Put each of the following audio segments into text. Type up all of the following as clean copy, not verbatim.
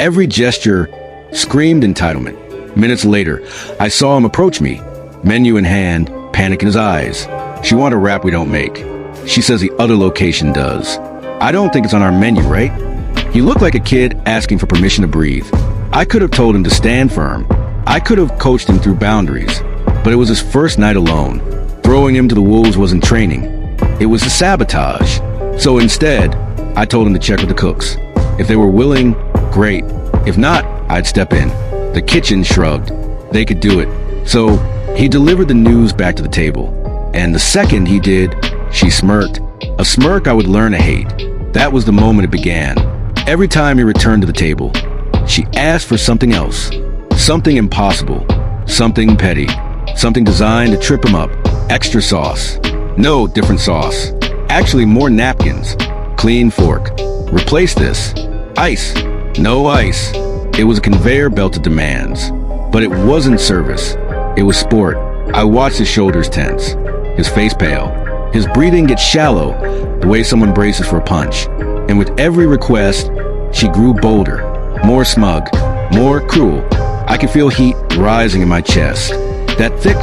Every gesture screamed entitlement. Minutes later, I saw him approach me, menu in hand, panic in his eyes. She wanted a wrap we don't make. She says the other location does. I don't think it's on our menu, right? He looked like a kid asking for permission to breathe. I could have told him to stand firm. I could have coached him through boundaries. But it was his first night alone. Throwing him to the wolves wasn't training. It was a sabotage. So instead, I told him to check with the cooks. If they were willing, great. If not, I'd step in. The kitchen shrugged. They could do it. So he delivered the news back to the table. And the second he did, she smirked. A smirk I would learn to hate. That was the moment it began. Every time he returned to the table, she asked for something else. Something impossible. Something petty. Something designed to trip him up. Extra sauce. No, different sauce. Actually, more napkins. Clean fork. Replace this. Ice. No ice. It was a conveyor belt of demands. But it wasn't service. It was sport. I watched his shoulders tense. His face pale. His breathing get shallow, the way someone braces for a punch. And with every request, she grew bolder, more smug, more cruel. I could feel heat rising in my chest. That thick,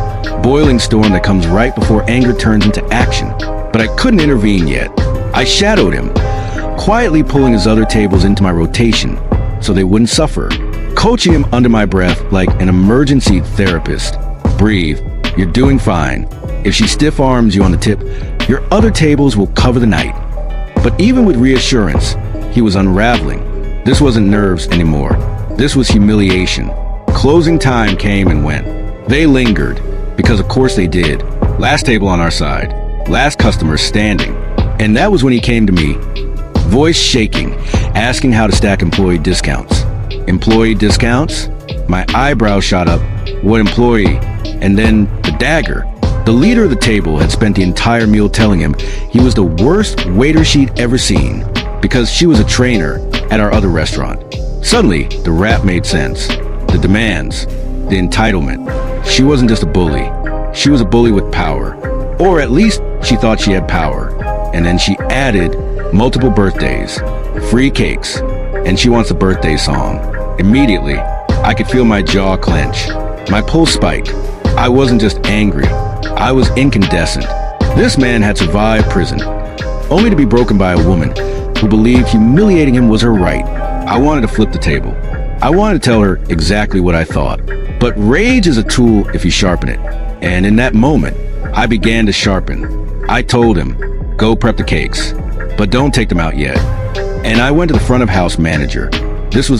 boiling storm that comes right before anger turns into action. But I couldn't intervene yet. I shadowed him, quietly pulling his other tables into my rotation so they wouldn't suffer, coaching him under my breath like an emergency therapist. Breathe. You're doing fine. If she stiff arms you on the tip, your other tables will cover the night. But even with reassurance, he was unraveling. This wasn't nerves anymore. This was humiliation. Closing time came and went. They lingered, because of course they did. Last table on our side. Last customer standing. And that was when he came to me, voice shaking, asking how to stack employee discounts. Employee discounts? My eyebrow shot up. What employee? And then the dagger. The leader of the table had spent the entire meal telling him he was the worst waiter she'd ever seen because she was a trainer at our other restaurant. Suddenly, the rap made sense. The demands, the entitlement. She wasn't just a bully. She was a bully with power. Or at least she thought she had power. And then she added multiple birthdays, free cakes, and she wants a birthday song. Immediately, I could feel my jaw clench, my pulse spike. I wasn't just angry. I was incandescent. This man had survived prison, only to be broken by a woman who believed humiliating him was her right. I wanted to flip the table. I wanted to tell her exactly what I thought. But rage is a tool if you sharpen it. And in that moment, I began to sharpen. I told him, go prep the cakes, but don't take them out yet. And I went to the front of house manager. This was the